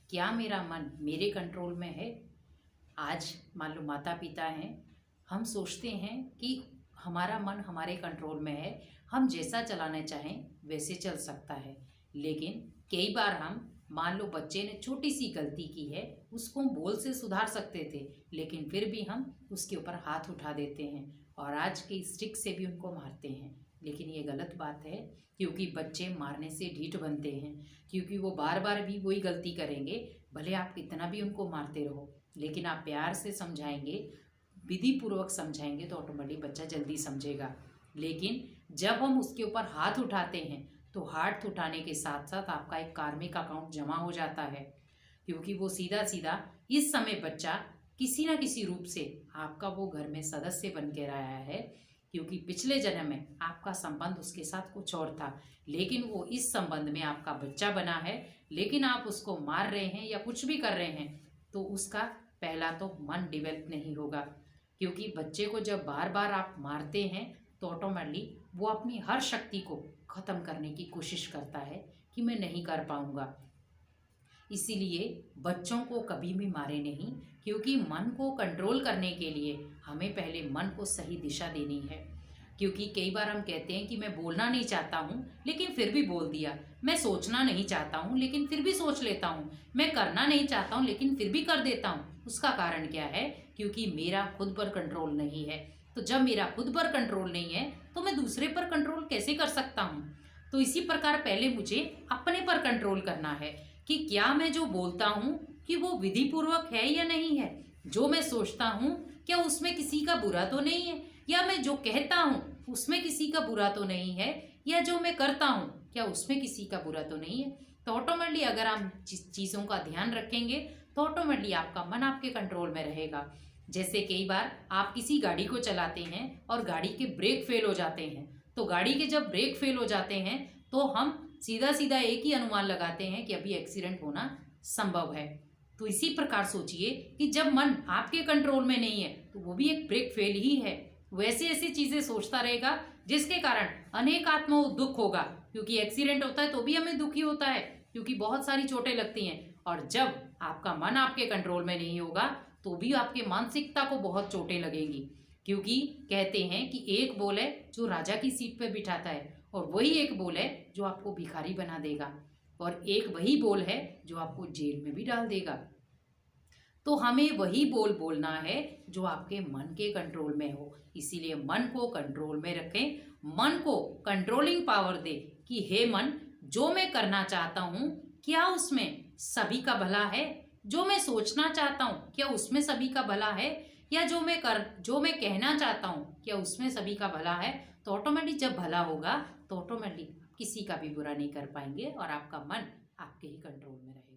क्या मेरा मन मेरे कंट्रोल में है? आज मान लो माता पिता हैं, हम सोचते हैं कि हमारा मन हमारे कंट्रोल में है, हम जैसा चलाना चाहें वैसे चल सकता है। लेकिन कई बार हम मान लो बच्चे ने छोटी सी गलती की है, उसको हम बोल से सुधार सकते थे, लेकिन फिर भी हम उसके ऊपर हाथ उठा देते हैं और आज के स्टिक से भी उनको मारते हैं। लेकिन ये गलत बात है, क्योंकि बच्चे मारने से ढीठ बनते हैं, क्योंकि वो बार बार भी वही गलती करेंगे। भले आप कितना भी उनको मारते रहो, लेकिन आप प्यार से समझाएंगे, विधि पूर्वक समझाएंगे तो ऑटोमेटिक बच्चा जल्दी समझेगा। लेकिन जब हम उसके ऊपर हाथ उठाते हैं तो हाथ उठाने के साथ साथ आपका एक कार्मिक अकाउंट जमा हो जाता है, क्योंकि वो सीधा सीधा इस समय बच्चा किसी ना किसी रूप से आपका वो घर में सदस्य बन के रहा है, क्योंकि पिछले जन्म में आपका संबंध उसके साथ कुछ और था, लेकिन वो इस संबंध में आपका बच्चा बना है। लेकिन आप उसको मार रहे हैं या कुछ भी कर रहे हैं तो उसका पहला तो मन डेवलप नहीं होगा, क्योंकि बच्चे को जब बार बार आप मारते हैं तो ऑटोमेटिकली वो अपनी हर शक्ति को ख़त्म करने की कोशिश करता है कि मैं नहीं कर पाऊँगा। इसीलिए बच्चों को कभी भी मारे नहीं, क्योंकि मन को कंट्रोल करने के लिए हमें पहले मन को सही दिशा देनी है। क्योंकि कई बार हम कहते हैं कि मैं बोलना नहीं चाहता हूँ लेकिन फिर भी बोल दिया, मैं सोचना नहीं चाहता हूँ लेकिन फिर भी सोच लेता हूँ, मैं करना नहीं चाहता हूँ लेकिन फिर भी कर देता हूँ। उसका कारण क्या है? क्योंकि मेरा खुद पर कंट्रोल नहीं है। तो जब मेरा खुद पर कंट्रोल नहीं है तो मैं दूसरे पर कंट्रोल कैसे कर सकता हूँ? तो इसी प्रकार पहले मुझे अपने पर कंट्रोल करना है कि क्या मैं जो बोलता हूँ कि वो विधि पूर्वक है या नहीं है, जो मैं सोचता हूँ क्या उसमें किसी का बुरा तो नहीं है, या मैं जो कहता हूँ उसमें किसी का बुरा तो नहीं है, या जो मैं करता हूँ क्या उसमें किसी का बुरा तो नहीं है। तो ऑटोमेटिकली अगर आप चीज़ों का ध्यान रखेंगे तो ऑटोमेटिकली आपका मन आपके कंट्रोल में रहेगा। जैसे कई बार आप किसी गाड़ी को चलाते हैं और गाड़ी के ब्रेक फेल हो जाते हैं, तो गाड़ी के जब ब्रेक फेल हो जाते हैं तो हम सीधा सीधा एक ही अनुमान लगाते हैं कि अभी एक्सीडेंट होना संभव है। तो इसी प्रकार सोचिए कि जब मन आपके कंट्रोल में नहीं है तो वो भी एक ब्रेक फेल ही है। वैसे ऐसी चीजें सोचता रहेगा जिसके कारण अनेक आत्माओं को दुख होगा, क्योंकि एक्सीडेंट होता है तो भी हमें दुखी होता है, क्योंकि बहुत सारी चोटें लगती हैं। और जब आपका मन आपके कंट्रोल में नहीं होगा तो भी आपके मानसिकता को बहुत चोटें लगेंगी, क्योंकि कहते हैं कि एक बोल है जो राजा की सीट पर बिठाता है और वही एक बोल है जो आपको भिखारी बना देगा, और एक वही बोल है जो आपको जेल में भी डाल देगा। तो हमें वही बोल बोलना है जो आपके मन के कंट्रोल में हो। इसीलिए मन को कंट्रोल में रखें, मन को कंट्रोलिंग पावर दे कि हे मन, जो मैं करना चाहता हूँ क्या उसमें सभी का भला है, जो मैं सोचना चाहता हूँ क्या उसमें सभी का भला है, या जो मैं कहना चाहता हूँ क्या उसमें सभी का भला है। तो ऑटोमेटिक जब भला होगा तो ऑटोमेटिक किसी का भी बुरा नहीं कर पाएंगे और आपका मन आपके ही कंट्रोल में रहेगा।